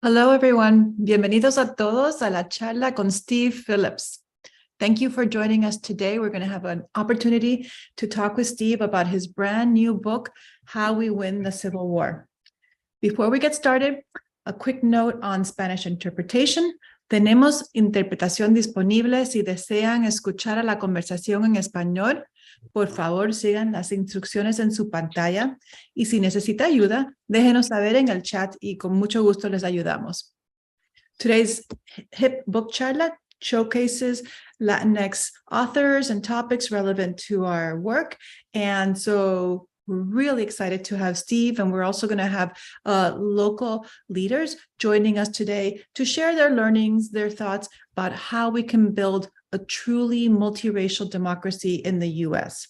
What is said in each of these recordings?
Hello, everyone. Bienvenidos a todos a la charla con Steve Phillips. Thank you for joining us today. We're going to have an opportunity to talk with Steve about his brand new book, How We Win the Civil War. Before we get started, a quick note on Spanish interpretation. Tenemos interpretación disponible. Si desean escuchar a la conversación en español, por favor, sigan las instrucciones en su pantalla. Y si necesita ayuda, déjenos saber en el chat y con mucho gusto les ayudamos. Today's HIP book charla showcases Latinx authors and topics relevant to our work. And so we're really excited to have Steve, and we're also going to have local leaders joining us today to share their learnings, their thoughts about how we can build a truly multiracial democracy in the U.S.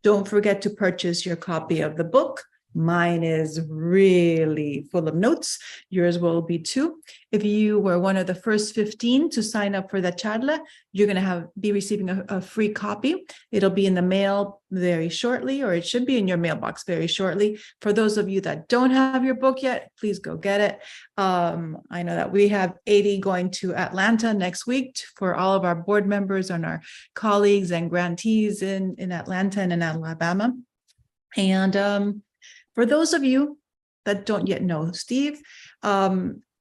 Don't forget to purchase your copy of the book. Mine is really full of notes. Yours will be too. If you were one of the first 15 to sign up for the charla, you're going to be receiving a free copy. It'll be in the mail very shortly, or it should be in your mailbox very shortly. For those of you that don't have your book yet, please go get it. I know that we have 80 going to Atlanta next week for all of our board members and our colleagues and grantees in Atlanta and in Alabama. And for those of you that don't yet know Steve,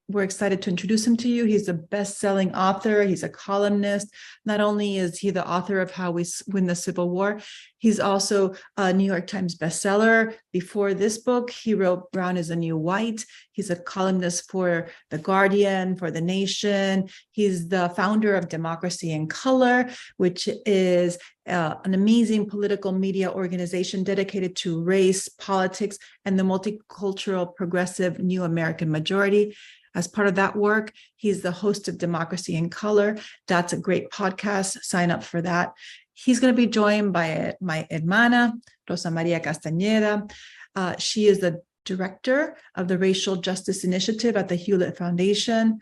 we're excited to introduce him to you. He's a best-selling author. He's a columnist. Not only is he the author of How We Win the Civil War, he's also a New York Times bestseller. Before this book, he wrote Brown is the New White. He's a columnist for The Guardian, for The Nation. He's the founder of Democracy in Color, which is an amazing political media organization dedicated to race, politics, and the multicultural progressive New American Majority. As part of that work, he's the host of Democracy in Color. That's a great podcast. Sign up for that. He's going to be joined by my hermana, Rosa Maria Castañeda. She is the director of the Racial Justice Initiative at the Hewlett Foundation.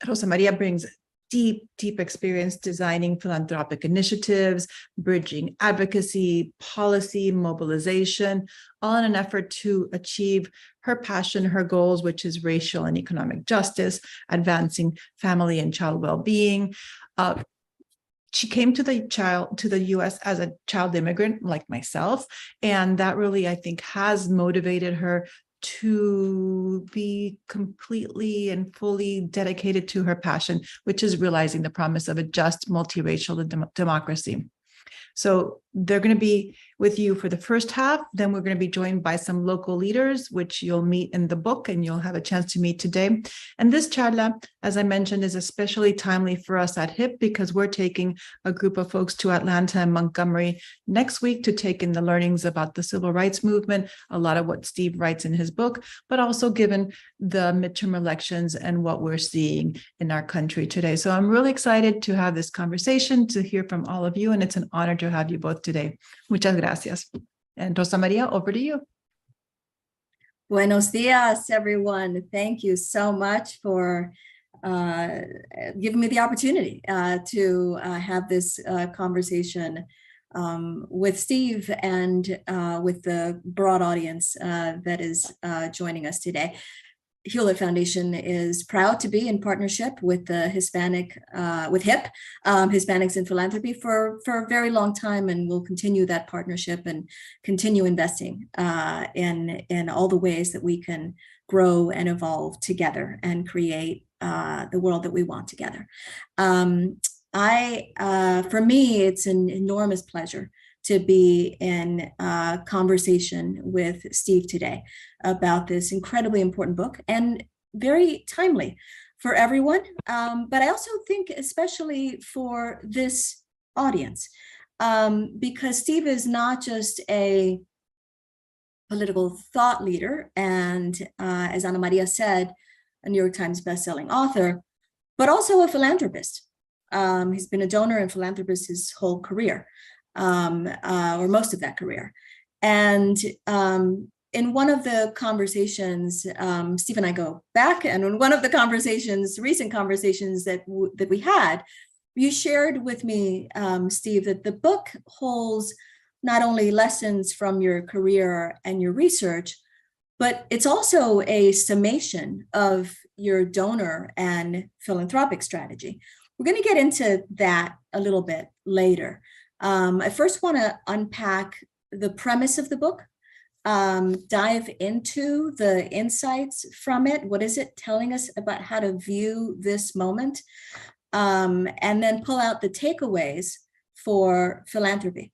Rosa Maria brings deep experience designing philanthropic initiatives, bridging advocacy, policy, mobilization, all in an effort to achieve her passion, her goals, which is racial and economic justice, advancing family and child well-being. She came to the U.S. as a child immigrant like myself, and that really, I think, has motivated her to be completely and fully dedicated to her passion, which is realizing the promise of a just multiracial democracy. So they're going to be with you for the first half. Then we're going to be joined by some local leaders, which you'll meet in the book and you'll have a chance to meet today. And this charla, as I mentioned, is especially timely for us at HIP because we're taking a group of folks to Atlanta and Montgomery next week to take in the learnings about the civil rights movement, a lot of what Steve writes in his book, but also given the midterm elections and what we're seeing in our country today. So I'm really excited to have this conversation, to hear from all of you, and it's an honor to have you both today. Muchas gracias. And Rosa Maria, over to you. Buenos dias, everyone. Thank you so much for giving me the opportunity to have this conversation with Steve and with the broad audience that is joining us today. Hewlett Foundation is proud to be in partnership with the with HIP, Hispanics in Philanthropy, for a very long time, and we'll continue that partnership and continue investing in all the ways that we can grow and evolve together and create the world that we want together. For me, it's an enormous pleasure to be in conversation with Steve today about this incredibly important book and very timely for everyone. But I also think especially for this audience, because Steve is not just a political thought leader and, as Ana Maria said, a New York Times bestselling author, but also a philanthropist. He's been a donor and philanthropist his whole career. Or most of that career. And in one of the conversations, Steve and I go back, and in one of the recent conversations that we had, you shared with me, Steve, that the book holds not only lessons from your career and your research, but it's also a summation of your donor and philanthropic strategy. We're going to get into that a little bit later. I first want to unpack the premise of the book, dive into the insights from it. What is it telling us about how to view this moment? And then pull out the takeaways for philanthropy.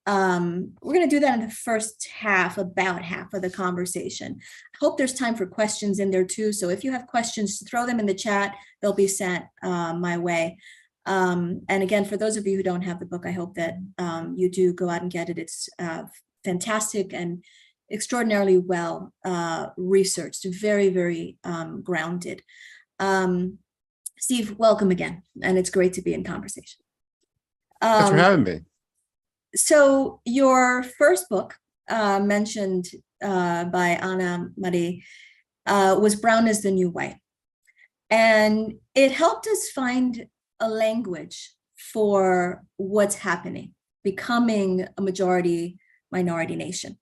We're going to do that in the first half, about half of the conversation. I hope there's time for questions in there too. So if you have questions, throw them in the chat. They'll be sent my way. And again, for those of you who don't have the book, I hope that you do go out and get it. It's fantastic and extraordinarily well researched, very, very grounded. Steve, welcome again. And it's great to be in conversation. Thanks for having me. So your first book mentioned by Anna Marie was Brown is the New White. And it helped us find a language for what's happening, becoming a majority minority nation,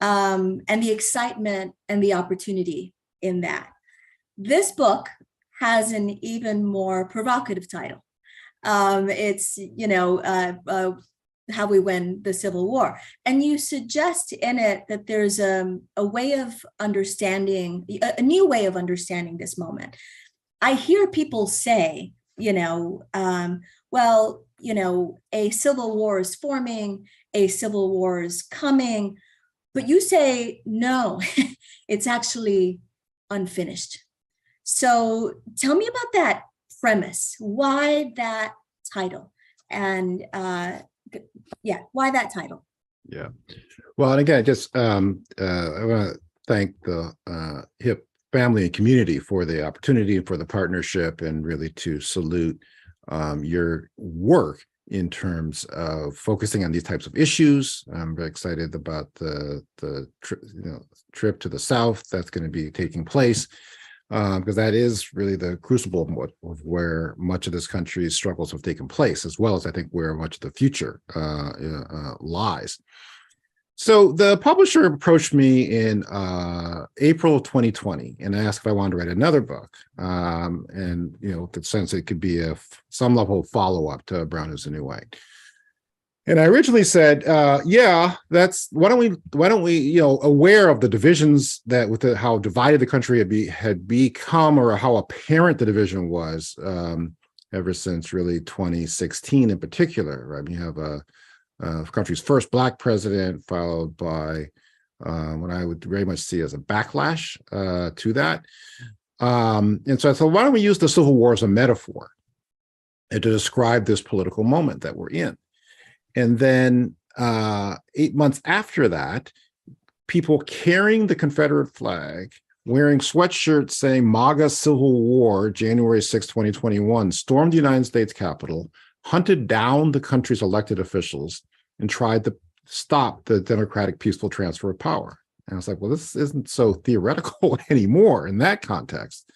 and the excitement and the opportunity in that. This book has an even more provocative title. It's, how we win the Civil War. And you suggest in it that there's a way of understanding, a new way of understanding this moment. I hear people say, a civil war is forming, a civil war is coming, but you say, no, it's actually unfinished. So tell me about that premise. Why that title? And why that title? Yeah. Well, and again, just I want to thank the HIP family and community for the opportunity and for the partnership, and really to salute your work in terms of focusing on these types of issues. I'm very excited about the trip to the South that's going to be taking place, because that is really the crucible of where much of this country's struggles have taken place, as well as I think where much of the future lies. So the publisher approached me in April of 2020 and asked if I wanted to write another book, and the sense it could be some level of follow-up to Brown is the New White. And I originally said, why don't we, aware of the divisions that with how divided the country had become, or how apparent the division was ever since really 2016 in particular, right? You have the country's first Black president, followed by what I would very much see as a backlash to that. And so I thought, why don't we use the Civil War as a metaphor and to describe this political moment that we're in? And then 8 months after that, people carrying the Confederate flag, wearing sweatshirts saying MAGA Civil War, January 6, 2021, stormed the United States Capitol, hunted down the country's elected officials, and tried to stop the democratic peaceful transfer of power. And I was like, well, this isn't so theoretical anymore in that context.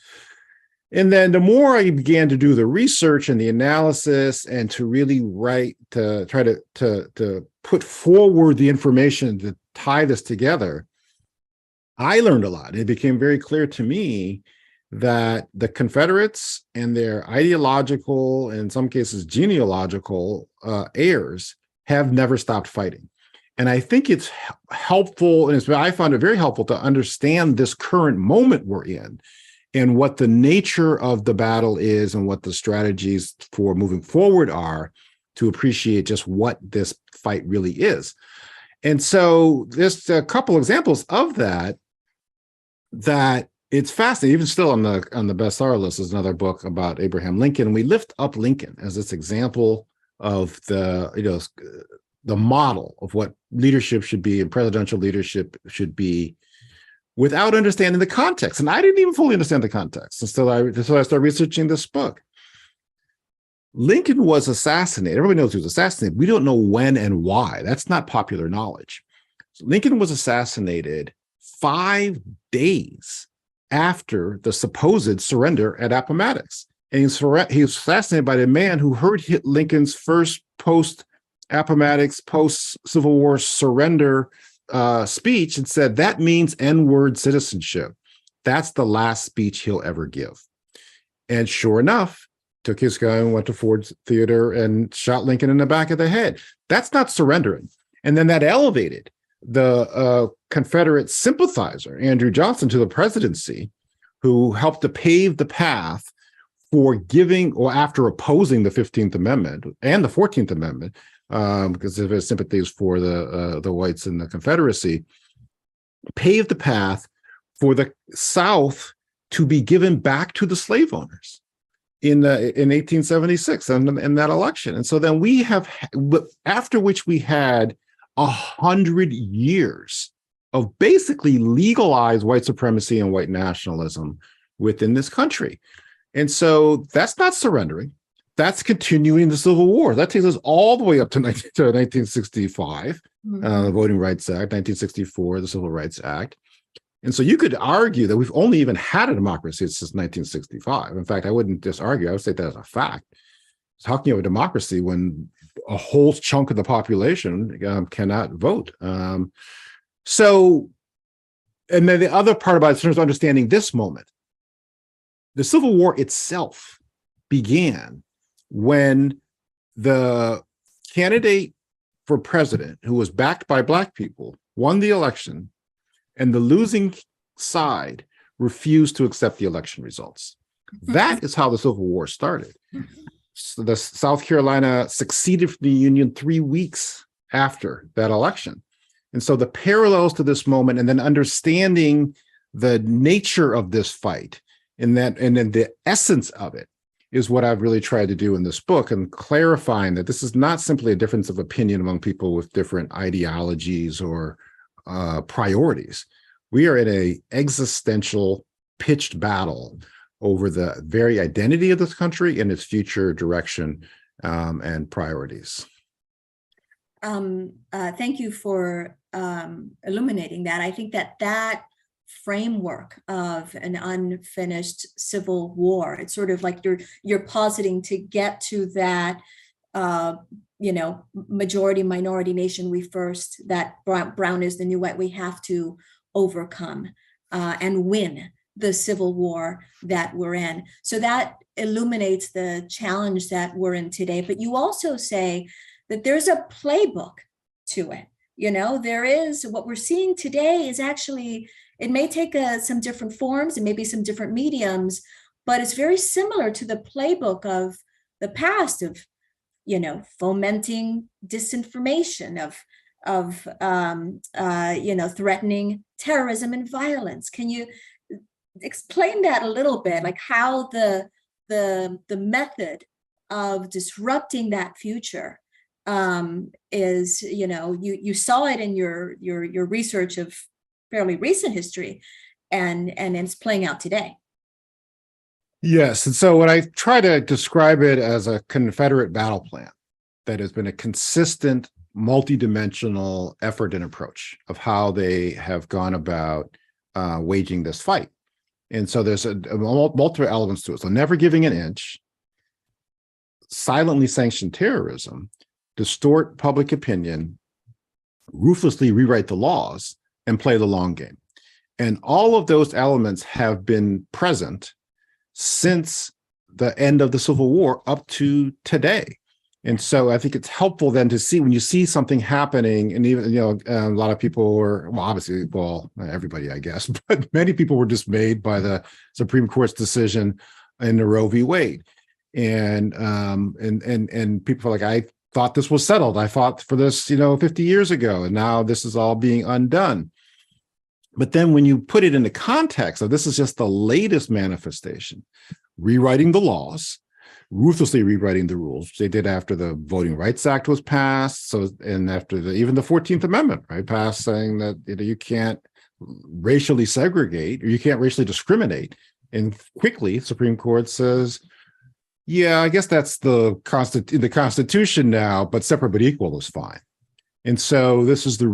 And then the more I began to do the research and the analysis, and to really try to put forward the information to tie this together, I learned a lot. It became very clear to me that the Confederates and their ideological, and in some cases genealogical heirs have never stopped fighting. And I think it's helpful, and I found it very helpful to understand this current moment we're in, and what the nature of the battle is, and what the strategies for moving forward are, to appreciate just what this fight really is. And so there's a couple examples of that it's fascinating. Even still on the bestseller list is another book about Abraham Lincoln. We lift up Lincoln as this example of the model of what leadership should be and presidential leadership should be, without understanding the context. And I didn't even fully understand the context until I started researching this book. Lincoln was assassinated. Everybody knows he was assassinated. We don't know when and why. That's not popular knowledge. So Lincoln was assassinated 5 days after the supposed surrender at Appomattox. And he was assassinated by the man who heard Lincoln's first post-Appomattox, post-Civil War surrender speech and said, that means N-word citizenship. That's the last speech he'll ever give. And sure enough, took his gun and went to Ford's Theater and shot Lincoln in the back of the head. That's not surrendering. And then that elevated the Confederate sympathizer, Andrew Johnson, to the presidency, who helped to pave the path for giving, or after opposing the 15th Amendment and the 14th Amendment, because of his sympathies for the whites in the Confederacy, paved the path for the South to be given back to the slave owners in 1876 in that election. And so then we have, after which we had 100 years of basically legalized white supremacy and white nationalism within this country. And so that's not surrendering. That's continuing the Civil War. That takes us all the way up to 1965, the Voting Rights Act, 1964, the Civil Rights Act. And so you could argue that we've only even had a democracy since 1965. In fact, I wouldn't just argue, I would say that as a fact. Talking of a democracy when a whole chunk of the population cannot vote. So, and then the other part about it in terms of understanding this moment, the Civil War itself began when the candidate for president, who was backed by Black people, won the election, and the losing side refused to accept the election results. That is how the Civil War started. So the South Carolina seceded from the Union 3 weeks after that election. And so the parallels to this moment, and then understanding the nature of this fight, and then the essence of it, is what I've really tried to do in this book, and clarifying that this is not simply a difference of opinion among people with different ideologies or priorities. We are in an existential pitched battle over the very identity of this country and its future direction and priorities. Thank you for illuminating that. I think that framework of an unfinished civil war, it's sort of like you're positing to get to that majority minority nation that brown is the new white, we have to overcome and win the civil war that we're in. So that illuminates the challenge that we're in today. But you also say that there's a playbook to it. There is, what we're seeing today is actually, it may take some different forms and maybe some different mediums, but it's very similar to the playbook of the past of, fomenting disinformation, of threatening terrorism and violence. Can you explain that a little bit, like how the method of disrupting that future is, you saw it in your research of fairly recent history, and it's playing out today. Yes. And so when I try to describe it as a Confederate battle plan that has been a consistent, multidimensional effort and approach of how they have gone about waging this fight. And so there's multiple elements to it. So never giving an inch, silently sanction terrorism, distort public opinion, ruthlessly rewrite the laws, and play the long game. And all of those elements have been present since the end of the Civil War up to today. And so I think it's helpful then to see when you see something happening, and even, a lot of people were, everybody, I guess, but many people were dismayed by the Supreme Court's decision in the Roe v. Wade. And people are like, I thought this was settled. I fought for this, 50 years ago, and now this is all being undone. But then when you put it in the context of this is just the latest manifestation, rewriting the laws, ruthlessly rewriting the rules, which they did after the Voting Rights Act was passed. So, and after even the 14th Amendment, right, passed, saying that you can't racially segregate or you can't racially discriminate. And quickly, Supreme Court says, yeah, I guess that's the Constitution now, but separate but equal is fine. And so this is the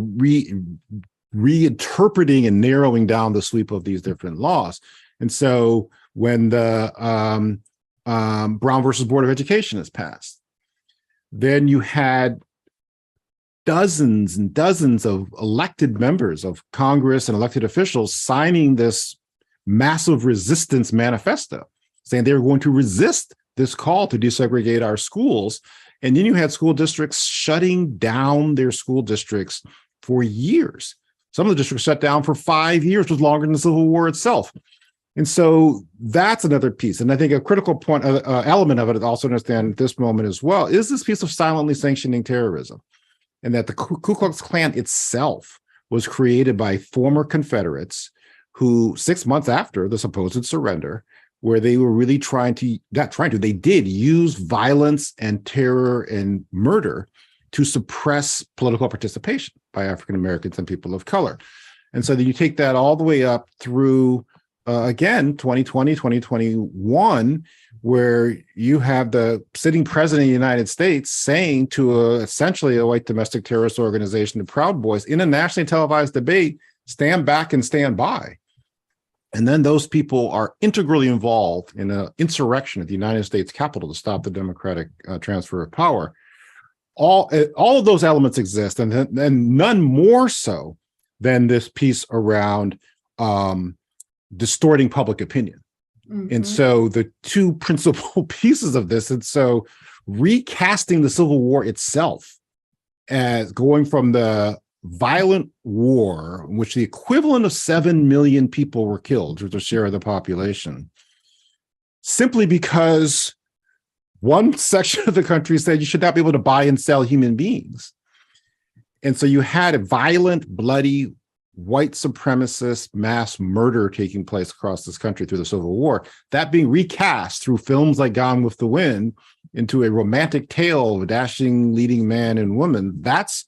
reinterpreting and narrowing down the sweep of these different laws. And so when the Brown versus Board of Education is passed, then you had dozens and dozens of elected members of Congress and elected officials signing this massive resistance manifesto, saying they were going to resist this call to desegregate our schools. And then you had school districts shutting down their school districts for years. Some of the districts shut down for 5 years, which was longer than the Civil War itself. And so that's another piece. And I think a critical point, element of it, also understand at this moment as well, is this piece of silently sanctioning terrorism. And that the Ku Klux Klan itself was created by former Confederates who 6 months after the supposed surrender, where they were really they did use violence and terror and murder to suppress political participation by African Americans and people of color. And so then you take that all the way up through, again, 2020, 2021, where you have the sitting president of the United States saying to essentially a white domestic terrorist organization, the Proud Boys, in a nationally televised debate, stand back and stand by. And then those people are integrally involved in an insurrection at the United States Capitol to stop the democratic transfer of power. All of those elements exist, and none more so than this piece around distorting public opinion. Mm-hmm. And so the two principal pieces of this, and so recasting the Civil War itself as going from the violent war in which the equivalent of 7 million people were killed, which was a share of the population, simply because one section of the country said you should not be able to buy and sell human beings. And so you had a violent, bloody, white supremacist mass murder taking place across this country through the Civil War, that being recast through films like Gone with the Wind into a romantic tale of a dashing leading man and woman. That's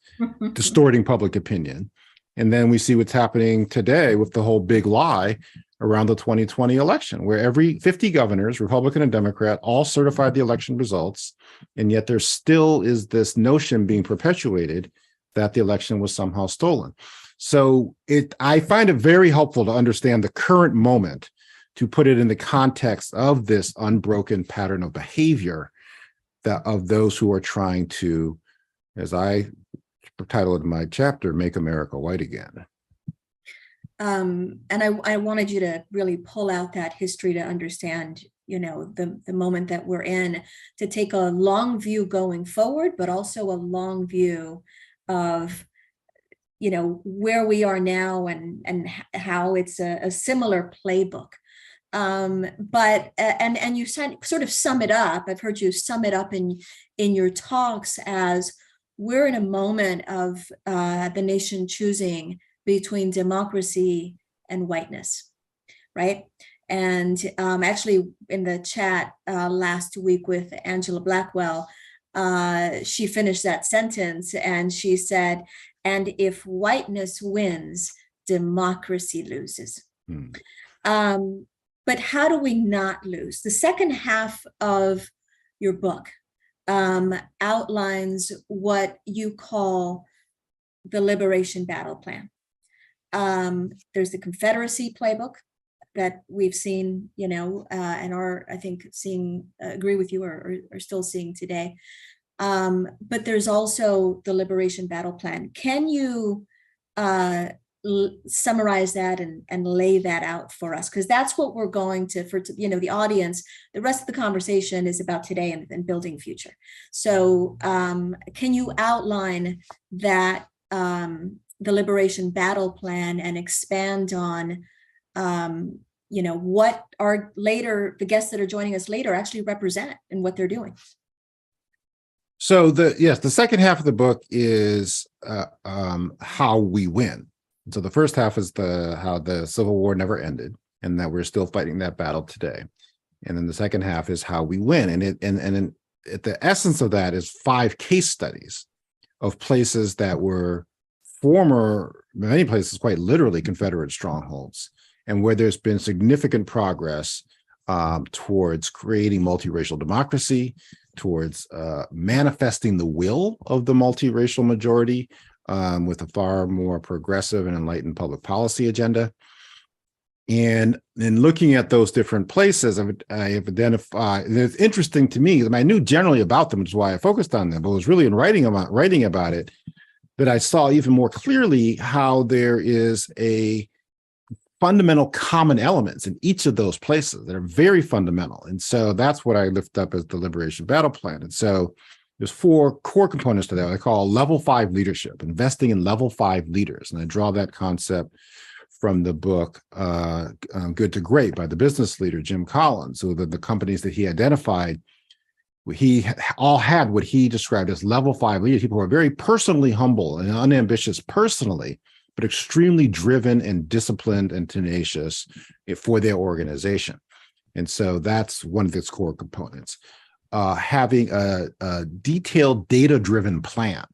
distorting public opinion. And then we see what's happening today with the whole big lie around the 2020 election, where every 50 governors, Republican and Democrat, all certified the election results. And yet there still is this notion being perpetuated that the election was somehow stolen. So I find it very helpful to understand the current moment, to put it in the context of this unbroken pattern of behavior that of those who are trying to, as I titled in my chapter, make America white again. And I wanted you to really pull out that history to understand, the moment that we're in, to take a long view going forward, but also a long view of, where we are now and how it's a similar playbook. But you sort of sum it up. I've heard you sum it up in your talks as we're in a moment of the nation choosing between democracy and whiteness, right? And actually in the chat last week with Angela Blackwell, she finished that sentence and she said, "And if whiteness wins, democracy loses." But how do we not lose? The second half of your book outlines what you call the liberation battle plan. There's the Confederacy playbook that we've seen, and are, I think, agree with you, or still seeing today. But there's also the liberation battle plan. Can you summarize that and lay that out for us? Because that's what we're going to, the audience, the rest of the conversation is about today and building future. So can you outline that, the liberation battle plan, and expand on, what the guests that are joining us later actually represent and what they're doing? So the second half of the book is how we win. So the first half is how the Civil War never ended, and that we're still fighting that battle today. And then the second half is how we win. And the essence of that is 5 case studies of places that were many places quite literally Confederate strongholds, and where there's been significant progress towards creating multiracial democracy, towards manifesting the will of the multiracial majority with a far more progressive and enlightened public policy agenda. And in looking at those different places, I have identified, and it's interesting to me, I knew generally about them, which is why I focused on them, but it was really in writing about it but I saw even more clearly how there is a fundamental common elements in each of those places that are very fundamental. And so that's what I lift up as the Liberation Battle Plan. And so there's 4 core components to that I call level 5 leadership, investing in level 5 leaders. And I draw that concept from the book Good to Great by the business leader, Jim Collins. So the companies that he identified, he all had what he described as level 5 leaders, people who are very personally humble and unambitious personally, but extremely driven and disciplined and tenacious for their organization. And so that's one of its core components. Having a detailed data-driven plan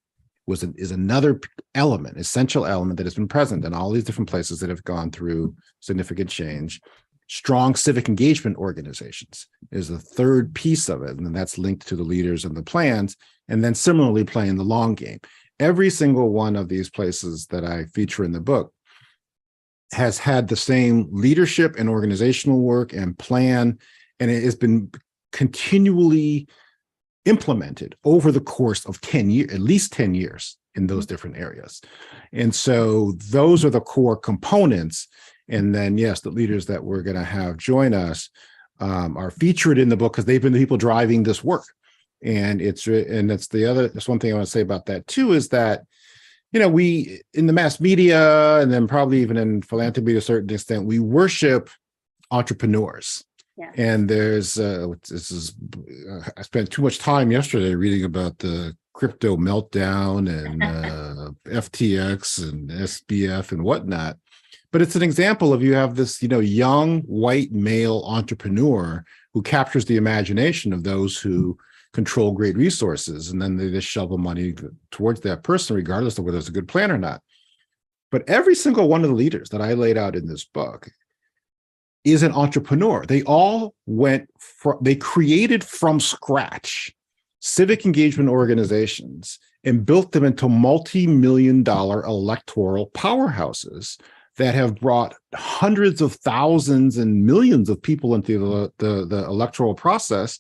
is another element, essential element that has been present in all these different places that have gone through significant change. Strong civic engagement organizations is the third piece of it, and that's linked to the leaders and the plans, and then similarly playing the long game. Every single one of these places that I feature in the book has had the same leadership and organizational work and plan, and it has been continually implemented over the course of 10 years, at least 10 years in those different areas. And so those are the core components. And then, yes, the leaders that we're going to have join us are featured in the book because they've been the people driving this work. And that's one thing I want to say about that too, is that, we in the mass media and then probably even in philanthropy to a certain extent, we worship entrepreneurs. Yeah. And there's I spent too much time yesterday reading about the crypto meltdown and FTX and SBF and whatnot. But it's an example of you have this, young white male entrepreneur who captures the imagination of those who control great resources, and then they just shovel money towards that person, regardless of whether it's a good plan or not. But every single one of the leaders that I laid out in this book is an entrepreneur. They all they created from scratch civic engagement organizations and built them into multi-million-dollar electoral powerhouses that have brought hundreds of thousands and millions of people into the electoral process,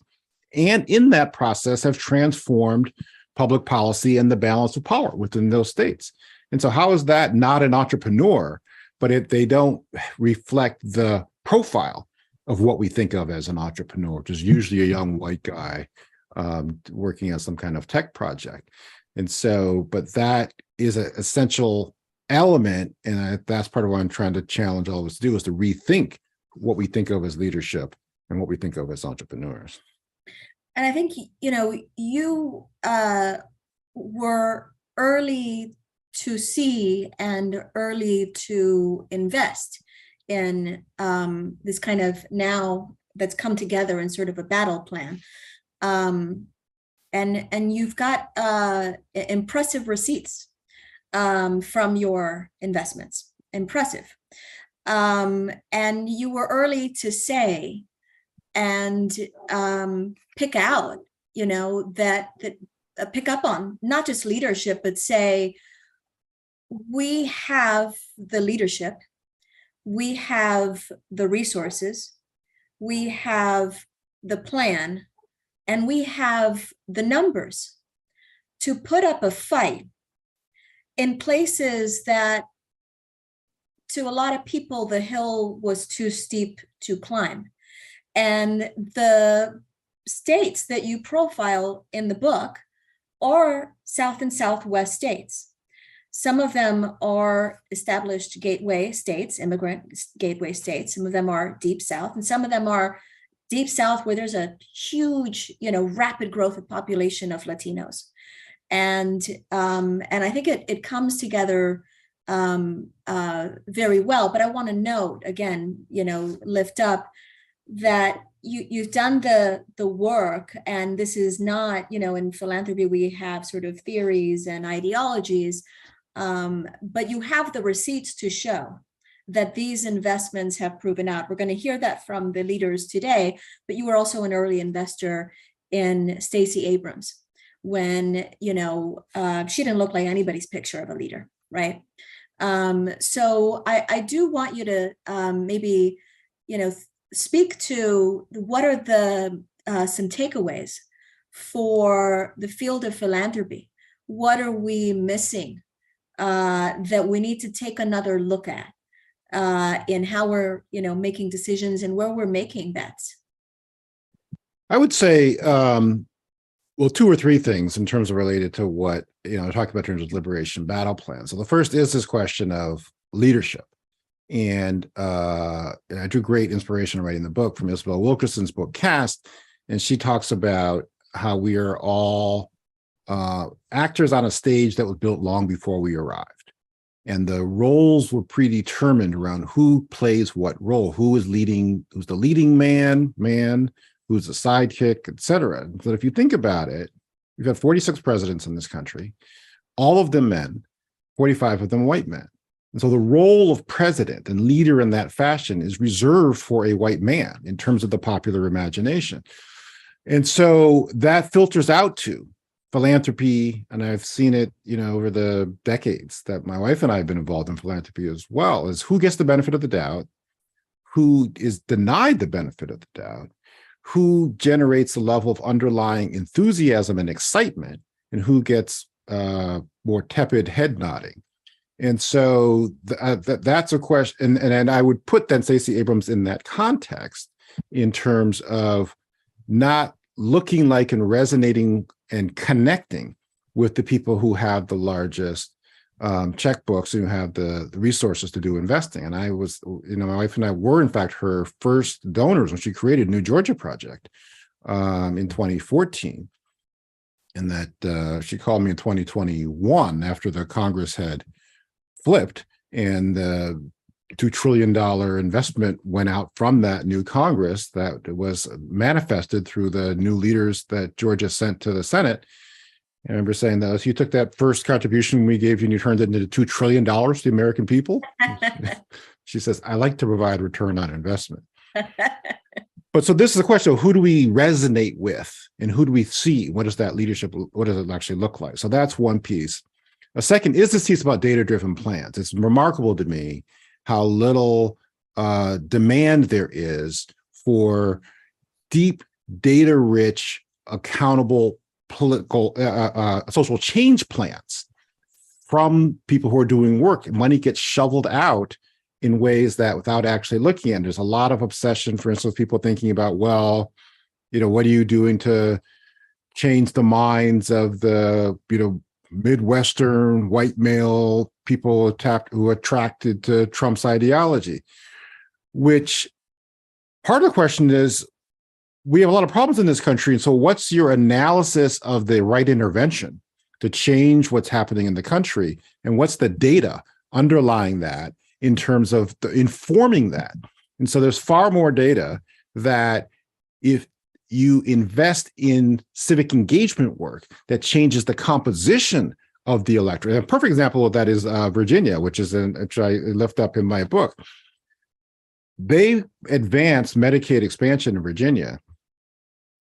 and in that process have transformed public policy and the balance of power within those states. And so how is that not an entrepreneur, but they don't reflect the profile of what we think of as an entrepreneur, which is usually a young white guy working on some kind of tech project. And so, but that is an essential element, and that's part of what I'm trying to challenge all of us to do, is to rethink what we think of as leadership and what we think of as entrepreneurs. And I think, you were early to see and early to invest in this kind of now that's come together in sort of a battle plan. And you've got impressive receipts from your investments. Impressive. And you were early to say and pick out, that pick up on not just leadership, but say, we have the leadership, we have the resources, we have the plan, and we have the numbers to put up a fight in places that, to a lot of people, the hill was too steep to climb. And the states that you profile in the book are South and Southwest states. Some of them are established gateway states, immigrant gateway states. Some of them are deep South, and some of them are deep South where there's a huge, rapid growth of population of Latinos. And I think it comes together very well. But I want to note again, lift up that you've done the work, and this is not, in philanthropy we have sort of theories and ideologies, but you have the receipts to show that these investments have proven out. We're going to hear that from the leaders today, but you were also an early investor in Stacey Abrams when, she didn't look like anybody's picture of a leader, right? So I do want you to maybe, speak to what are the some takeaways for the field of philanthropy. What are we missing that we need to take another look at in how we're, making decisions and where we're making bets? I would say, well, two or three things in terms of related to what, talking about in terms of liberation battle plan. So the first is this question of leadership. And I drew great inspiration writing the book from Isabel Wilkerson's book, Caste. And she talks about how we are all actors on a stage that was built long before we arrived. And the roles were predetermined around who plays what role, who's the leading man, who's the sidekick, et cetera. So if you think about it, we've had 46 presidents in this country, all of them men, 45 of them white men. And so the role of president and leader in that fashion is reserved for a white man in terms of the popular imagination. And so that filters out to philanthropy, and I've seen it, over the decades that my wife and I have been involved in philanthropy as well, is who gets the benefit of the doubt, who is denied the benefit of the doubt, who generates a level of underlying enthusiasm and excitement, and who gets more tepid head nodding. And so that's a question, and I would put then Stacey Abrams in that context in terms of not looking like and resonating and connecting with the people who have the largest checkbooks and who have the resources to do investing. And I was, my wife and I were in fact her first donors when she created New Georgia Project in 2014. And that she called me in 2021 after the Congress had flipped and the $2 trillion investment went out from that new Congress that was manifested through the new leaders that Georgia sent to the Senate. I remember saying that if you took that first contribution we gave you and you turned it into $2 trillion to the American people, she says, I like to provide return on investment. But so this is a question of who do we resonate with and who do we see? What does that leadership, what does it actually look like? So that's one piece. A second is this piece about data-driven plans. It's remarkable to me how little demand there is for deep, data-rich, accountable political, social change plans from people who are doing work. Money gets shoveled out in ways that without actually looking at it. There's a lot of obsession, for instance, people thinking about, well, what are you doing to change the minds of the, Midwestern white male people who are attracted to Trump's ideology, which part of the question is, we have a lot of problems in this country. And so what's your analysis of the right intervention to change what's happening in the country? And what's the data underlying that in terms of informing that? And so there's far more data that if you invest in civic engagement work that changes the composition of the electorate. And a perfect example of that is Virginia, which I lift up in my book. They advanced Medicaid expansion in Virginia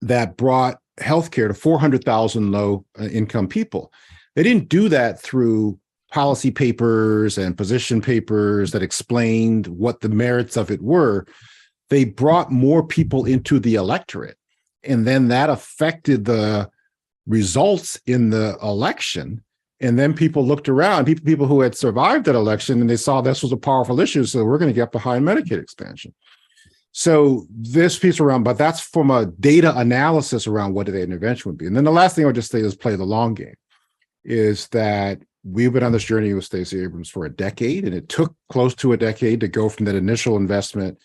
that brought healthcare to 400,000 low-income people. They didn't do that through policy papers and position papers that explained what the merits of it were. They brought more people into the electorate. And then that affected the results in the election. And then people looked around, people who had survived that election, and they saw this was a powerful issue. So we're going to get behind Medicaid expansion. So this piece around, but that's from a data analysis around what the intervention would be. And then the last thing I would just say is play the long game, is that we've been on this journey with Stacey Abrams for a decade, and it took close to a decade to go from that initial investment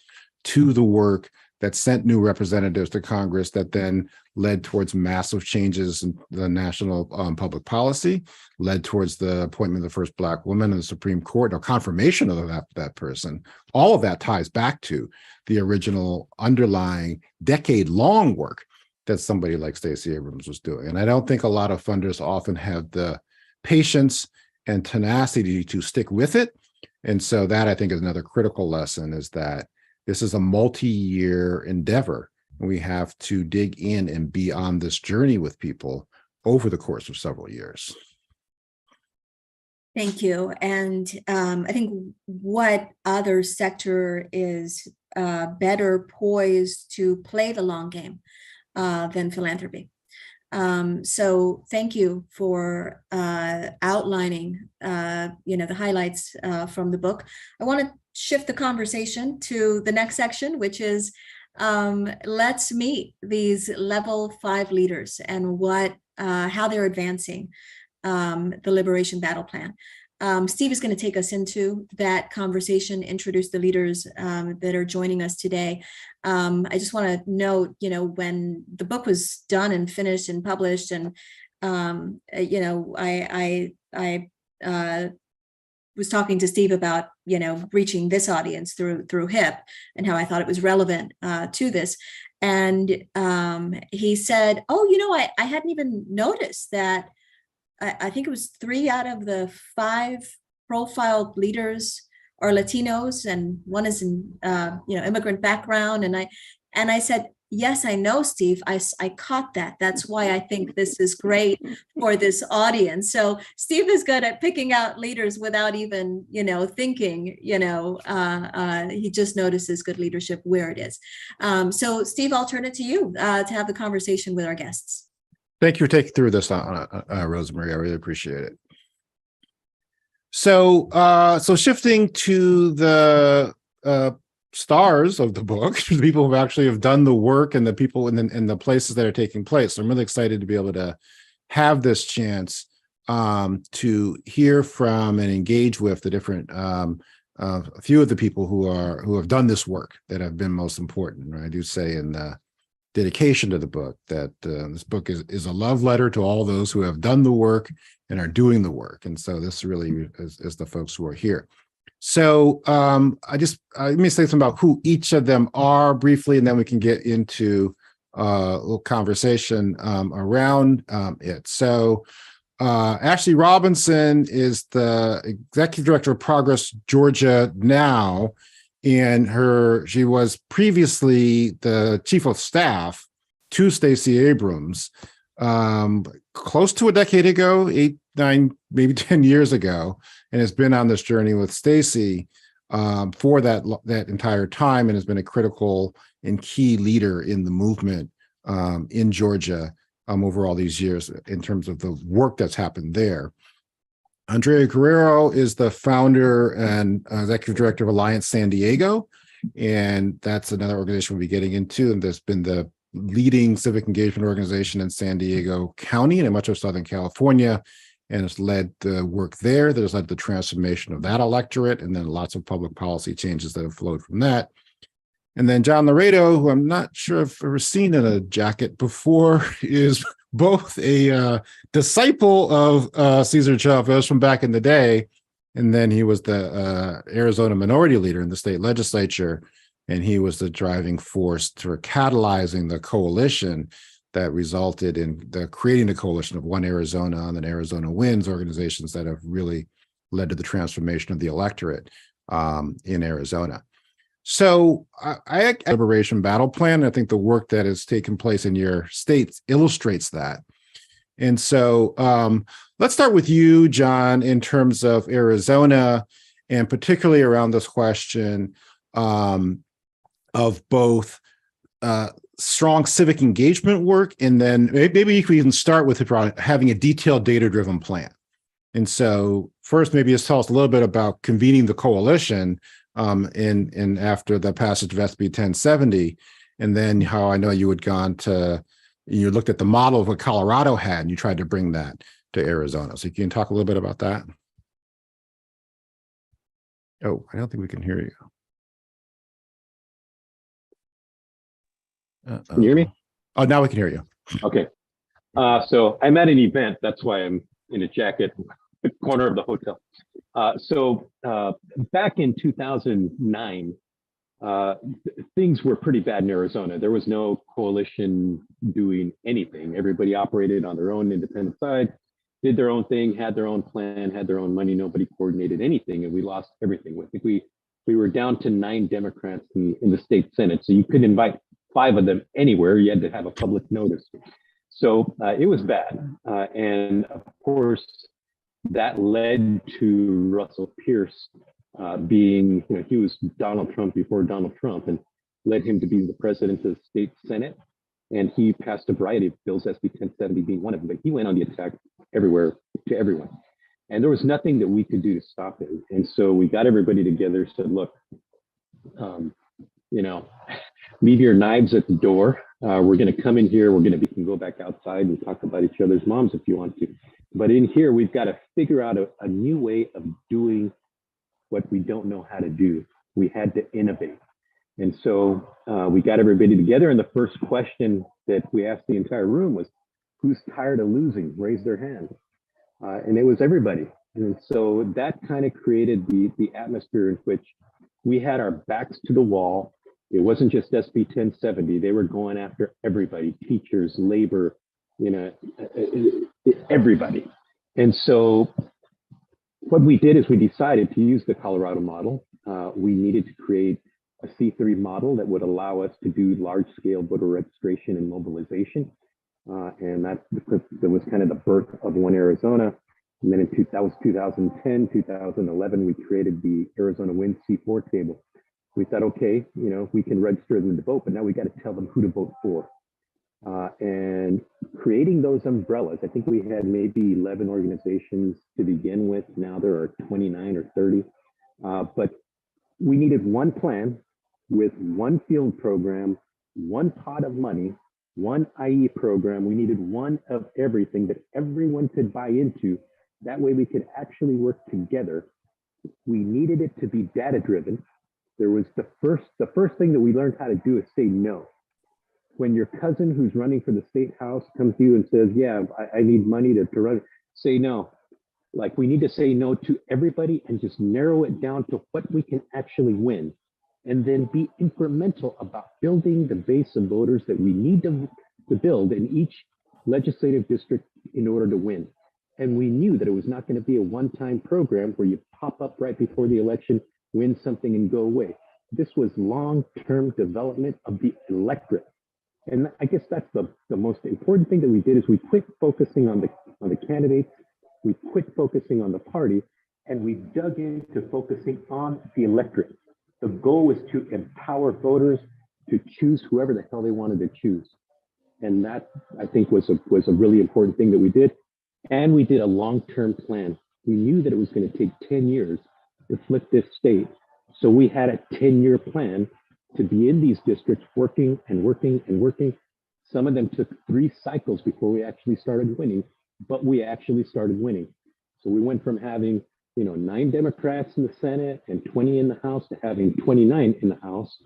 to the work that sent new representatives to Congress that then led towards massive changes in the national public policy, led towards the appointment of the first Black woman in the Supreme Court, or confirmation of that person. All of that ties back to the original underlying decade-long work that somebody like Stacey Abrams was doing. And I don't think a lot of funders often have the patience and tenacity to stick with it. And so that, I think, is another critical lesson, is that this is a multi-year endeavor. We have to dig in and be on this journey with people over the course of several years. Thank you. And I think what other sector is better poised to play the long game than philanthropy? So thank you for outlining, the highlights from the book. I want to shift the conversation to the next section, which is let's meet these level 5 leaders and how they're advancing the Liberation Battle Plan. Steve is going to take us into that conversation, introduce the leaders that are joining us today. I just want to note, when the book was done and finished and published, and I was talking to Steve about reaching this audience through HIP and how I thought it was relevant to this. And he said, "Oh, I hadn't even noticed that." I think it was 3 out of the 5 profiled leaders are Latinos, and one is in immigrant background. And I said, "Yes, I know, Steve. I caught that. That's why I think this is great for this audience." So Steve is good at picking out leaders without even thinking. He just notices good leadership where it is. So Steve, I'll turn it to you to have the conversation with our guests. Thank you for taking through this, Rosa Maria. I really appreciate it. So shifting to the stars of the book, the people who actually have done the work and the people in the places that are taking place. I'm really excited to be able to have this chance to hear from and engage with the different a few of the people who have done this work that have been most important. Right? I do say in the dedication to the book that this book is a love letter to all those who have done the work and are doing the work. And so this really is the folks who are here. So let me say something about who each of them are briefly, and then we can get into a little conversation around it. So Ashley Robinson is the Executive Director of Progress Georgia now. And she was previously the Chief of Staff to Stacey Abrams close to a decade ago, 8, 9, maybe 10 years ago, and has been on this journey with Stacey for that entire time, and has been a critical and key leader in the movement in Georgia over all these years in terms of the work that's happened there. Andrea Guerrero is the founder and executive director of Alliance San Diego, and that's another organization we'll be getting into. And there's been the leading civic engagement organization in San Diego County and in much of Southern California, and has led the work there that has led to the transformation of that electorate, and then lots of public policy changes that have flowed from that. And then John Laredo, who I'm not sure if I've ever seen in a jacket before, is both a disciple of Cesar Chavez from back in the day, and then he was the Arizona minority leader in the state legislature, and he was the driving force for catalyzing the coalition that resulted in creating the coalition of One Arizona and then Arizona Wins, organizations that have really led to the transformation of the electorate in Arizona. So I Liberation Battle Plan, I think the work that has taken place in your states illustrates that. And so let's start with you, John, in terms of Arizona, and particularly around this question of both strong civic engagement work, and then maybe you could even start with having a detailed data-driven plan. And so first, maybe just tell us a little bit about convening the coalition in after the passage of SB 1070, and then how I know you looked at the model of what Colorado had, and you tried to bring that to Arizona. So you can talk a little bit about that. Oh, I don't think we can hear you. Can you hear me? Oh, now we can hear you. Okay. So I'm at an event. That's why I'm in a jacket, the corner of the hotel. So back in 2009, things were pretty bad in Arizona. There was no coalition doing anything. Everybody operated on their own independent side, did their own thing, had their own plan, had their own money. Nobody coordinated anything, and we lost everything. I think we were down to 9 Democrats in the state Senate. So you couldn't invite 5 of them anywhere. You had to have a public notice. So it was bad. And of course, that led to Russell Pierce being, he was Donald Trump before Donald Trump, and led him to be the president of the state Senate. And he passed a variety of bills, SB 1070 being one of them, but he went on the attack everywhere to everyone. And there was nothing that we could do to stop it. And so we got everybody together, said, look, leave your knives at the door. We're going to come in here. We can go back outside and talk about each other's moms if you want to. But in here, we've got to figure out a new way of doing what we don't know how to do. We had to innovate. And so we got everybody together. And the first question that we asked the entire room was, who's tired of losing? Raise their hand. And it was everybody. And so that kind of created the atmosphere in which we had our backs to the wall. It wasn't just SB 1070. They were going after everybody, teachers, labor, everybody. And so what we did is we decided to use the Colorado model. We needed to create a C3 model that would allow us to do large-scale voter registration and mobilization. And that was kind of the birth of One Arizona. And then that was 2010, 2011, we created the Arizona Win C4 table. We thought, okay, we can register them to vote, but now we got to tell them who to vote for. And creating those umbrellas, I think we had maybe 11 organizations to begin with. Now there are 29 or 30. But we needed one plan with one field program, one pot of money, one IE program. We needed one of everything that everyone could buy into. That way we could actually work together. We needed it to be data driven. There was the first thing that we learned how to do is say no. When your cousin who's running for the state house comes to you and says, yeah, I need money to run, say no. Like, we need to say no to everybody and just narrow it down to what we can actually win. And then be incremental about building the base of voters that we need to build in each legislative district in order to win. And we knew that it was not going to be a one-time program where you pop up right before the election, win something and go away. This was long-term development of the electorate. And I guess that's the most important thing that we did is we quit focusing on the candidates, we quit focusing on the party, and we dug into focusing on the electorate. The goal was to empower voters to choose whoever the hell they wanted to choose. And that, I think, was a really important thing that we did. And we did a long-term plan. We knew that it was going to take 10 years to flip this state. So we had a 10-year plan to be in these districts working and working and working. Some of them took 3 cycles before we actually started winning, but we actually started winning. So we went from having 9 Democrats in the Senate and 20 in the House to having 29 in the House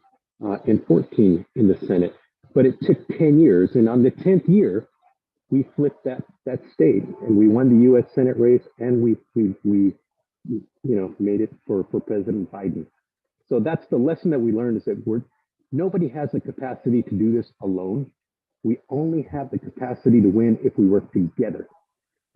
and 14 in the Senate. But it took 10 years. And on the 10th year, we flipped that state and we won the U.S. Senate race, and we made it for President Biden. So that's the lesson that we learned, is that nobody has the capacity to do this alone. We only have the capacity to win if we work together.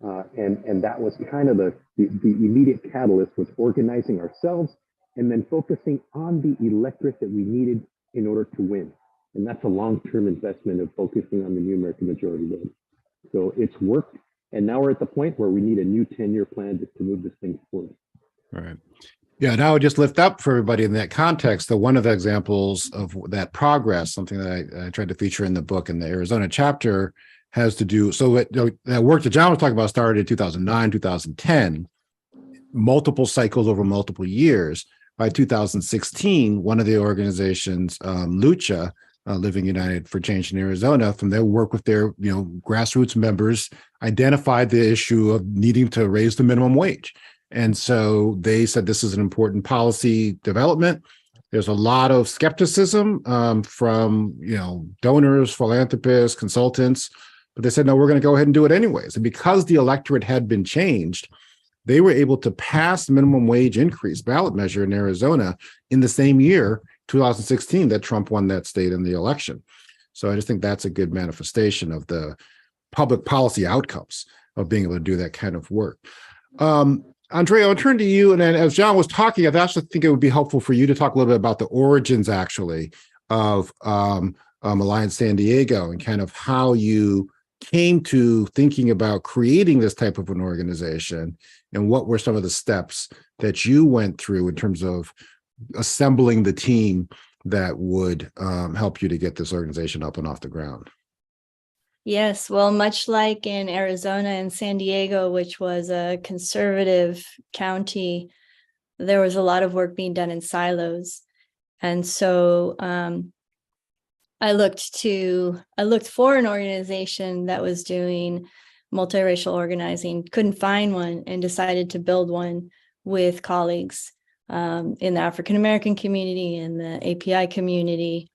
And that was kind of the immediate catalyst, was organizing ourselves and then focusing on the electorate that we needed in order to win. And that's a long-term investment of focusing on the new American majority vote. So it's worked. And now we're at the point where we need a new 10-year plan to move this thing forward. All right. Yeah, and I would just lift up for everybody in that context that one of the examples of that progress, something that I tried to feature in the book in the Arizona chapter, has to do, so that work that John was talking about started in 2009, 2010, multiple cycles over multiple years. By 2016, one of the organizations, Lucha, Living United for Change in Arizona, from their work with their grassroots members, identified the issue of needing to raise the minimum wage. And so they said this is an important policy development. There's a lot of skepticism from donors, philanthropists, consultants, but they said, no, we're going to go ahead and do it anyways. And because the electorate had been changed, they were able to pass the minimum wage increase ballot measure in Arizona in the same year, 2016, that Trump won that state in the election. So I just think that's a good manifestation of the public policy outcomes of being able to do that kind of work. Andrea, I'll turn to you. And then as John was talking, I actually think it would be helpful for you to talk a little bit about the origins, actually, of Alliance San Diego, and kind of how you came to thinking about creating this type of an organization, and what were some of the steps that you went through in terms of assembling the team that would help you to get this organization up and off the ground. Yes, well, much like in Arizona and San Diego, which was a conservative county, there was a lot of work being done in silos. And so I looked for an organization that was doing multiracial organizing, couldn't find one, and decided to build one with colleagues in the African American community and the API community.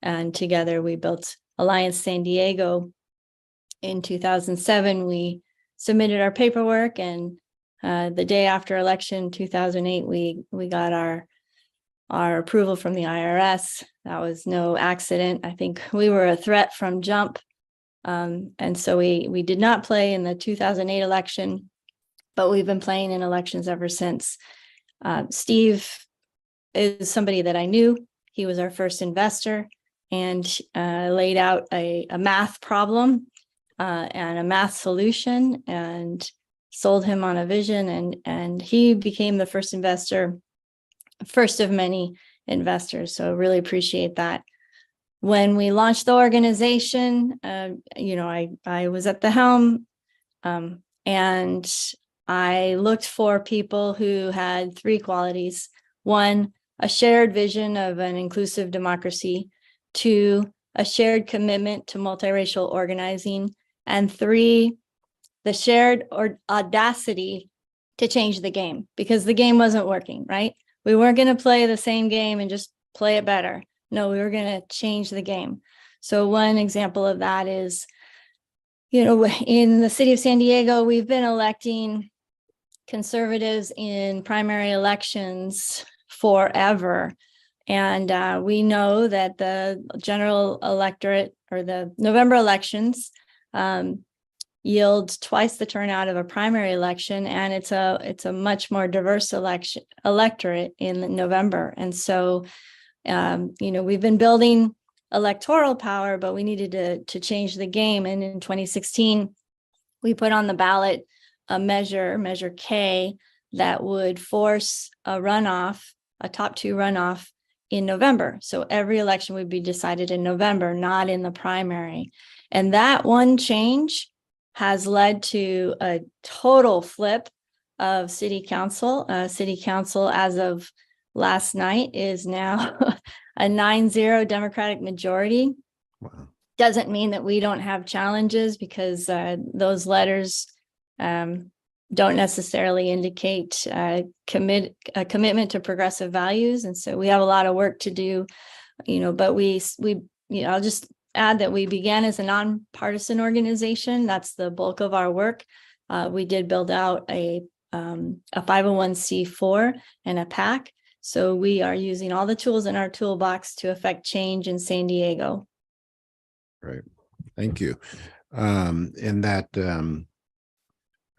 And together we built Alliance San Diego. In 2007, we submitted our paperwork, and the day after election, 2008, we got our approval from the IRS. That was no accident. I think we were a threat from jump. And so we did not play in the 2008 election, but we've been playing in elections ever since. Steve is somebody that I knew. He was our first investor, and laid out a math problem and a math solution, and sold him on a vision, and he became the first investor, first of many investors. So really appreciate that. When we launched the organization, I was at the helm, and I looked for people who had three qualities. One, a shared vision of an inclusive democracy. Two, a shared commitment to multiracial organizing. And three, the shared audacity to change the game, because the game wasn't working, right? We weren't going to play the same game and just play it better. No, we were going to change the game. So one example of that is, in the city of San Diego, we've been electing conservatives in primary elections forever. And we know that the general electorate, or the November elections, yield twice the turnout of a primary election, and it's a much more diverse electorate in November. And so we've been building electoral power, but we needed to change the game. And in 2016, we put on the ballot a measure K, that would force a runoff, a top two runoff, in November. So every election would be decided in November, not in the primary. And that one change has led to a total flip of city council. City council, as of last night, is now a 9-0 Democratic majority. Wow. Doesn't mean that we don't have challenges, because those letters don't necessarily indicate a commitment to progressive values. And so we have a lot of work to do, but I'll just add that we began as a nonpartisan organization. That's the bulk of our work. We did build out a 501c4 and a PAC. So we are using all the tools in our toolbox to affect change in San Diego. Right. Thank you. And that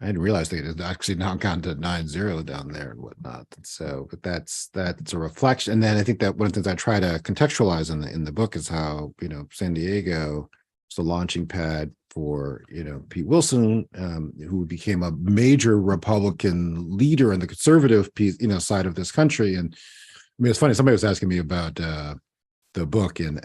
I didn't realize they had actually now gone to 9-0 down there and whatnot. So, but that's a reflection. And then I think that one of the things I try to contextualize in the book is how, San Diego was the launching pad for, Pete Wilson, who became a major Republican leader in the conservative piece, side of this country. And I mean, it's funny, somebody was asking me about the book, and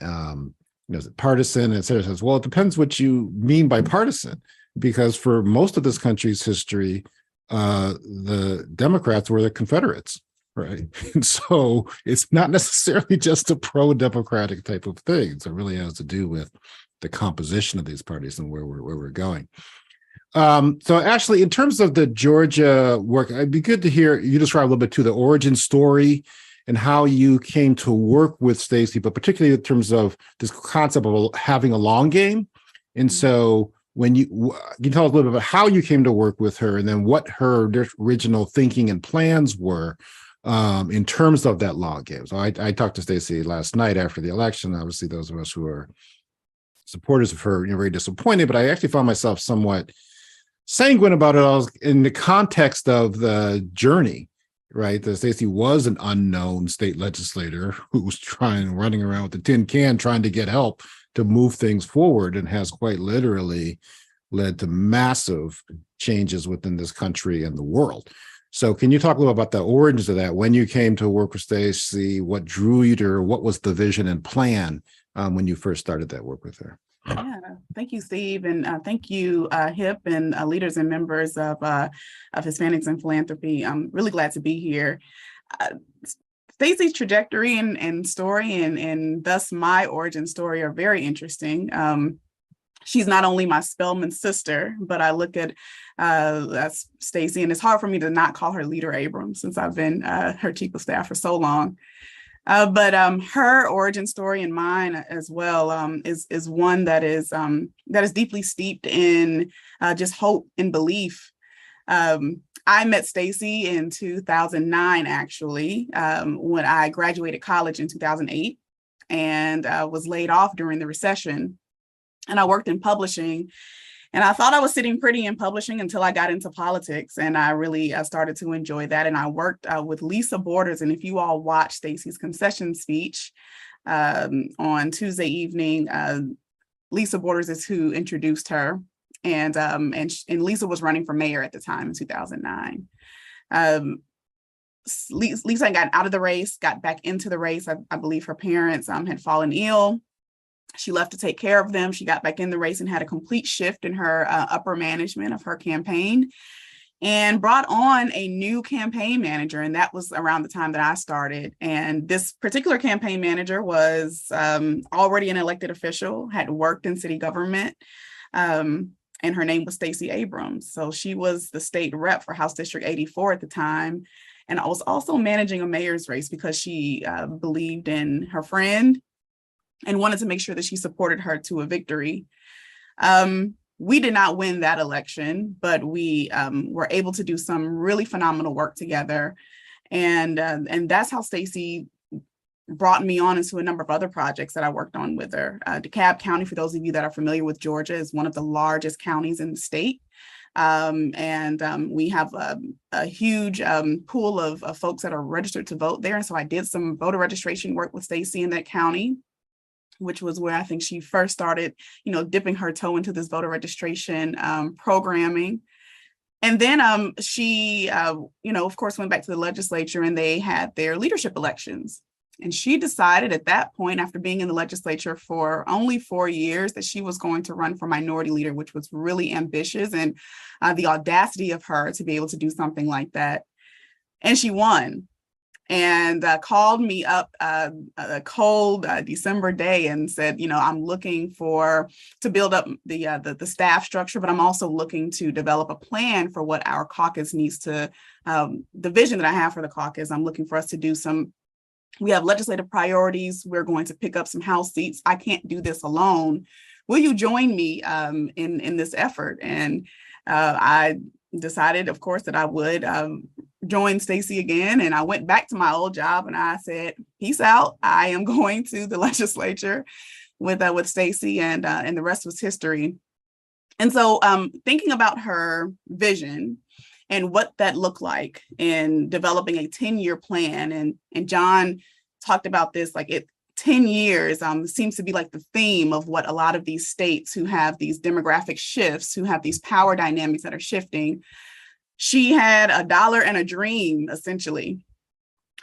is it partisan? And Sarah says, well, it depends what you mean by partisan. Because for most of this country's history, the Democrats were the Confederates, right? And so it's not necessarily just a pro-democratic type of thing. So it really has to do with the composition of these parties and where we're going. So Ashley, in terms of the Georgia work, it'd be good to hear you describe a little bit to the origin story and how you came to work with Stacey, but particularly in terms of this concept of having a long game. And so when you tell us a little bit about how you came to work with her, and then what her original thinking and plans were in terms of that long game. So I talked to Stacey last night after the election. Obviously, those of us who are supporters of her, very disappointed, but I actually found myself somewhat sanguine about it all in the context of the journey, right? That Stacey was an unknown state legislator who was running around with a tin can trying to get help to move things forward, and has quite literally led to massive changes within this country and the world. So can you talk a little about the origins of that? When you came to work with Stacey, what drew you to her? What was the vision and plan when you first started that work with her? Yeah, thank you, Steve, and thank you, HIP and leaders and members of Hispanics in Philanthropy. I'm really glad to be here. Stacey's trajectory and story and thus my origin story are very interesting. She's not only my Spelman sister, but I look at Stacey, and it's hard for me to not call her Leader Abrams since I've been her chief of staff for so long. But her origin story and mine as well is one that is deeply steeped in just hope and belief. I met Stacey in 2009, actually, when I graduated college in 2008 and was laid off during the recession. And I worked in publishing. And I thought I was sitting pretty in publishing until I got into politics, and I really started to enjoy that. And I worked with Lisa Borders. And if you all watch Stacey's concession speech on Tuesday evening, Lisa Borders is who introduced her, and Lisa was running for mayor at the time in 2009. Lisa got out of the race, got back into the race. I believe her parents had fallen ill. She left to take care of them. She got back in the race and had a complete shift in her upper management of her campaign and brought on a new campaign manager. And that was around the time that I started. And this particular campaign manager was already an elected official, had worked in city government, and her name was Stacey Abrams. So she was the state rep for House District 84 at the time. And I was also managing a mayor's race because she believed in her friend and wanted to make sure that she supported her to a victory. We did not win that election, but we were able to do some really phenomenal work together. And that's how Stacey brought me on into a number of other projects that I worked on with her. DeKalb County, for those of you that are familiar with Georgia, is one of the largest counties in the state. We have a huge pool of folks that are registered to vote there. And so I did some voter registration work with Stacey in that county, which was where I think she first started, dipping her toe into this voter registration programming. And then she, of course, went back to the legislature and they had their leadership elections. And she decided at that point, after being in the legislature for only 4 years, that she was going to run for minority leader, which was really ambitious, and the audacity of her to be able to do something like that. And she won. And called me up a cold December day and said, I'm looking to build up the staff structure, but I'm also looking to develop a plan for what our caucus needs to, the vision that I have for the caucus. I'm looking for us to do we have legislative priorities. We're going to pick up some House seats. I can't do this alone. Will you join me in this effort? And I decided, of course, that I would join Stacey again. And I went back to my old job and I said, peace out. I am going to the legislature with Stacey, and the rest was history. And so thinking about her vision and what that looked like in developing a 10-year plan. And John talked about this, 10 years seems to be like the theme of what a lot of these states who have these demographic shifts, who have these power dynamics that are shifting. She had a dollar and a dream, essentially,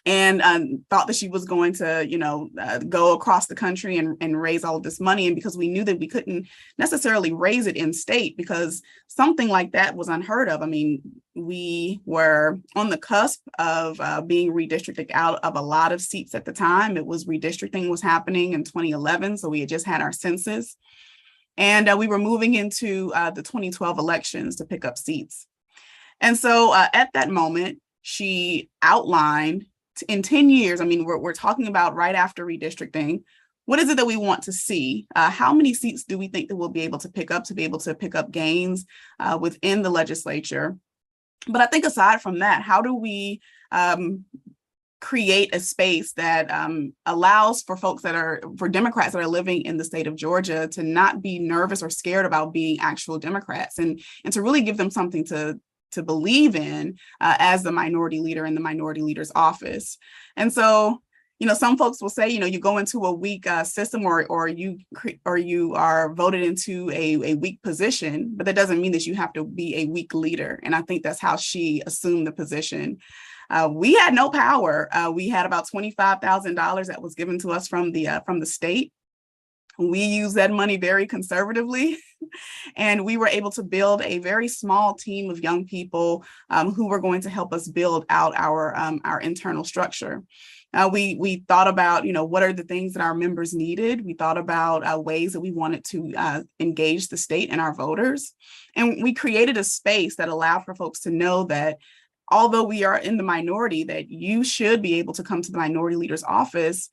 and thought that she was going to, go across the country and raise all of this money. And because we knew that we couldn't necessarily raise it in state because something like that was unheard of. I mean, we were on the cusp of being redistricted out of a lot of seats at the time. Redistricting was happening in 2011. So we had just had our census. And we were moving into the 2012 elections to pick up seats. And so at that moment, she outlined in 10 years, I mean, we're talking about right after redistricting, what is it that we want to see? How many seats do we think that we'll be able to pick up gains within the legislature? But I think aside from that, how do we create a space that allows for Democrats that are living in the state of Georgia to not be nervous or scared about being actual Democrats, and to really give them something to believe in as the minority leader in the minority leader's office. And so, some folks will say, you go into a weak system or you are voted into a weak position, but that doesn't mean that you have to be a weak leader. And I think that's how she assumed the position. We had no power. We had about $25,000 that was given to us from the state. We use that money very conservatively. And we were able to build a very small team of young people who were going to help us build out our internal structure. We thought about, what are the things that our members needed? We thought about ways that we wanted to engage the state and our voters. And we created a space that allowed for folks to know that although we are in the minority, that you should be able to come to the minority leader's office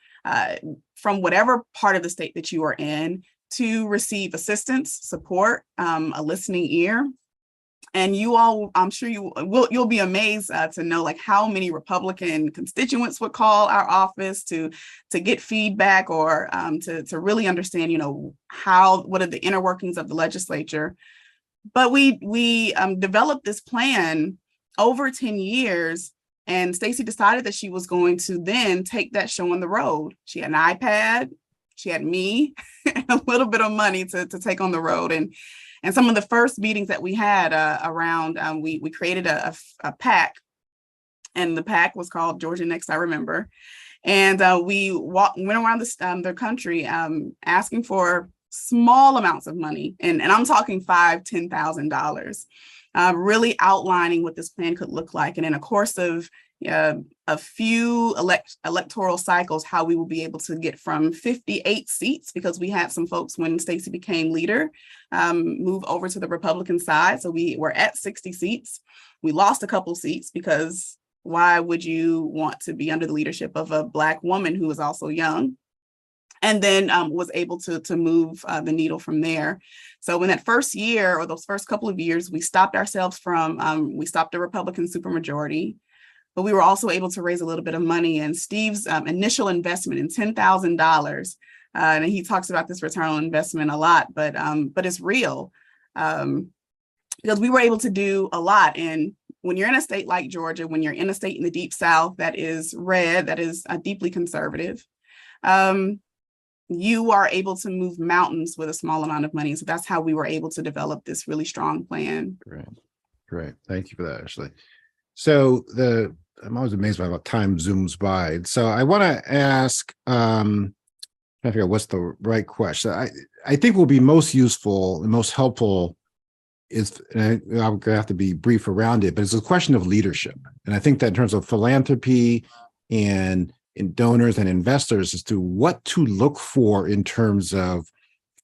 from whatever part of the state that you are in to receive assistance, support, a listening ear. And you all, I'm sure you'll be amazed to know like how many Republican constituents would call our office to get feedback or to really understand, what are the inner workings of the legislature. But we developed this plan over 10 years, and Stacey decided that she was going to then take that show on the road. She had an iPad, she had me, and a little bit of money to take on the road. And some of the first meetings that we had around, we created a PAC, and the PAC was called Georgia Next, I remember. And we went around the country asking for small amounts of money. And I'm talking $5,000, $10,000, really outlining what this plan could look like. And in a course of a few electoral cycles, how we will be able to get from 58 seats, because we had some folks when Stacey became leader, move over to the Republican side. So we were at 60 seats. We lost a couple seats because why would you want to be under the leadership of a Black woman who is also young? And then was able to move the needle from there. So in that first year, or those first couple of years, we stopped ourselves from, we stopped a Republican supermajority, but we were also able to raise a little bit of money. And Steve's initial investment in $10,000, and he talks about this return on investment a lot, but it's real, because we were able to do a lot. And when you're in a state like Georgia, when you're in a state in the Deep South that is red, that is deeply conservative, you are able to move mountains with a small amount of money. So that's how we were able to develop this really strong plan. Great. Thank you for that, Ashley. So I'm always amazed by how time zooms by. So I want to ask, trying to figure out what's the right question. I think will be most useful and most helpful is, and I'm going to have to be brief around it, but it's a question of leadership. And I think that in terms of philanthropy and in donors and investors as to what to look for in terms of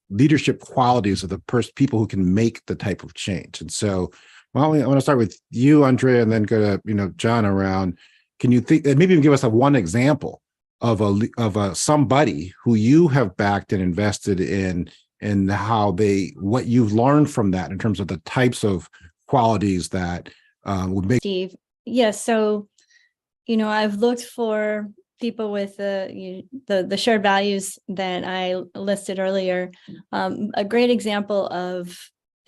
leadership qualities of the people who can make the type of change. And so I want to start with you, Andrea, and then go to John around. Can you think, maybe even give us one example of somebody who you have backed and invested in, and what you've learned from that in terms of the types of qualities that would make Steve? Yes. So, I've looked for people with the shared values that I listed earlier. A great example of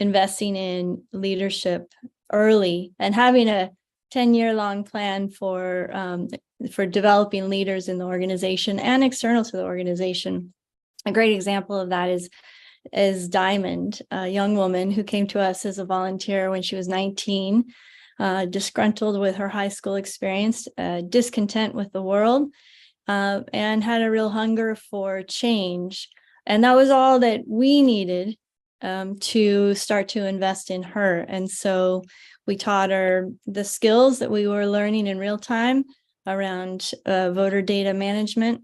investing in leadership early and having a 10-year-long plan for developing leaders in the organization and external to the organization. A great example of that is Diamond, a young woman who came to us as a volunteer when she was 19, disgruntled with her high school experience, discontent with the world, and had a real hunger for change. And that was all that we needed to start to invest in her. And so we taught her the skills that we were learning in real time around voter data management.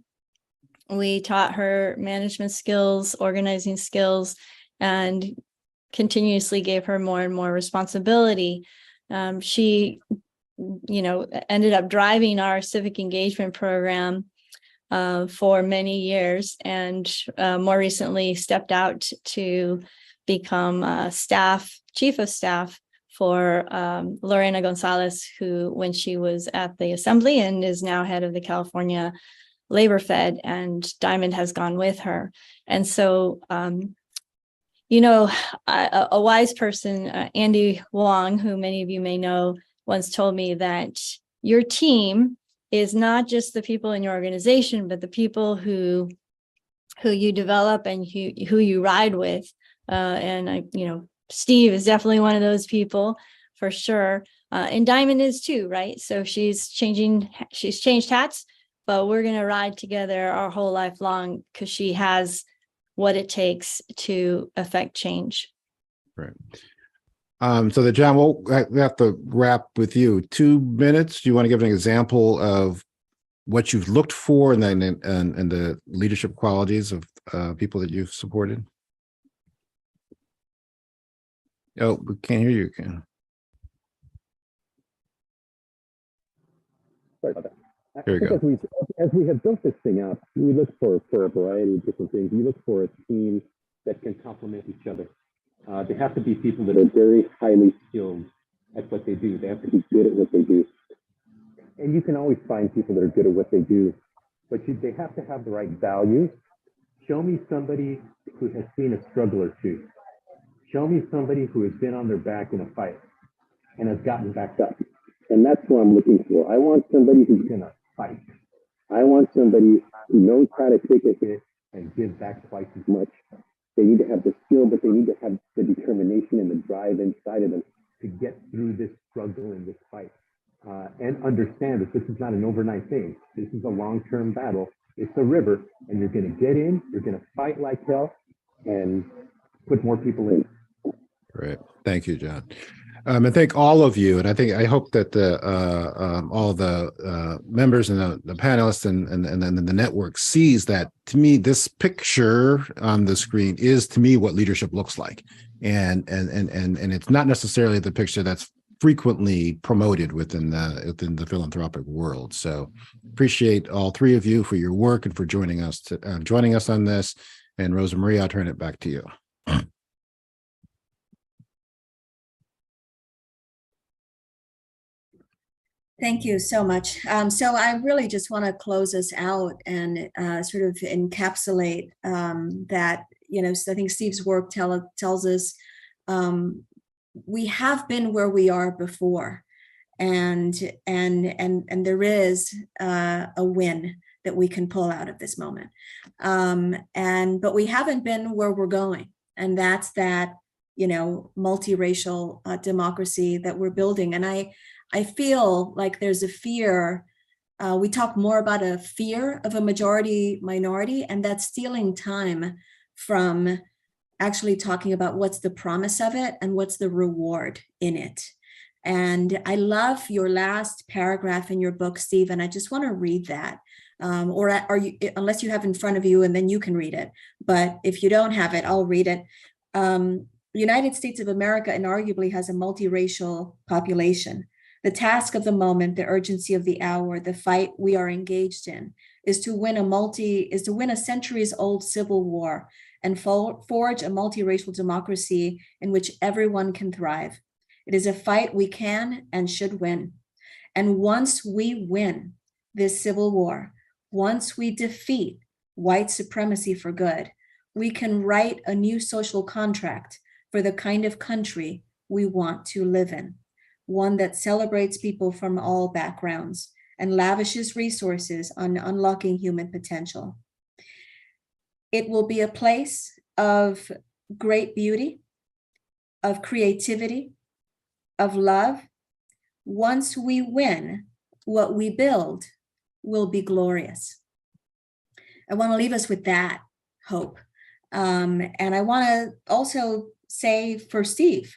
We taught her management skills, organizing skills, and continuously gave her more and more responsibility. She, ended up driving our civic engagement program for many years, and more recently stepped out to become chief of staff for Lorena Gonzalez, who, when she was at the assembly, and is now head of the California Labor Fed, and Diamond has gone with her. And so, a wise person, Andy Wong, who many of you may know, once told me that your team is not just the people in your organization, but the people who you develop and who you ride with. And Steve is definitely one of those people for sure. And Diamond is too, right? So she's changed hats, but we're going to ride together our whole life long, because she has what it takes to affect change. Right. So John, we have to wrap with you. 2 minutes. Do you want to give an example of what you've looked for and then and the leadership qualities of people that you've supported? Oh, we can't hear you again. Sorry about that. There you go. As we have built this thing out, we look for a variety of different things. We look for a team that can complement each other. They have to be people that are very highly skilled at what they do. They have to be good at what they do. And you can always find people that are good at what they do, but they have to have the right values. Show me somebody who has seen a struggle or two. Show me somebody who has been on their back in a fight and has gotten back up. And that's what I'm looking for. I want somebody who's going to fight. I want somebody who knows how to take a hit and give back twice as much. They need to have the skill, but they need to have the determination and the drive inside of them to get through this struggle and this fight. And understand that this is not an overnight thing. This is a long-term battle. It's a river, and you're going to get in, you're going to fight like hell, and put more people in. Great. Thank you, John. And thank all of you. And I hope that the all the members and the panelists and the network sees that, to me, this picture on the screen is, to me, what leadership looks like. And it's not necessarily the picture that's frequently promoted within the philanthropic world. So appreciate all three of you for your work and for joining us on this. And Rosa Maria, I'll turn it back to you. Thank you so much. So I really just want to close us out and sort of encapsulate that, so I think Steve's work tells us we have been where we are before, and there is a win that we can pull out of this moment. But we haven't been where we're going, and that's that, multiracial democracy that we're building. And I feel like there's a fear. We talk more about a fear of a majority minority, and that's stealing time from actually talking about what's the promise of it and what's the reward in it. And I love your last paragraph in your book, Steve, and I just want to read that. Or are you, unless you have in front of you, and then you can read it. But if you don't have it, I'll read it. The United States of America inarguably has a multiracial population. The task of the moment, the urgency of the hour, the fight we are engaged in is to win a centuries-old civil war and forge a multiracial democracy in which everyone can thrive. It is a fight we can and should win. And once we win this civil war, once we defeat white supremacy for good, we can write a new social contract for the kind of country we want to live in. One that celebrates people from all backgrounds and lavishes resources on unlocking human potential. It will be a place of great beauty, of creativity, of love. Once we win, what we build will be glorious. I want to leave us with that hope. And I want to also say for Steve,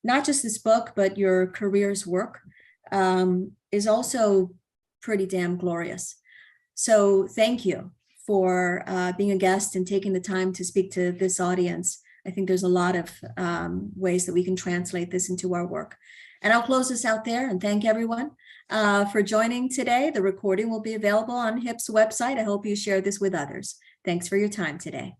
not just this book, but your career's work is also pretty damn glorious. So thank you for being a guest and taking the time to speak to this audience. I think there's a lot of ways that we can translate this into our work. And I'll close this out there and thank everyone for joining today. The recording will be available on HIP's website. I hope you share this with others. Thanks for your time today.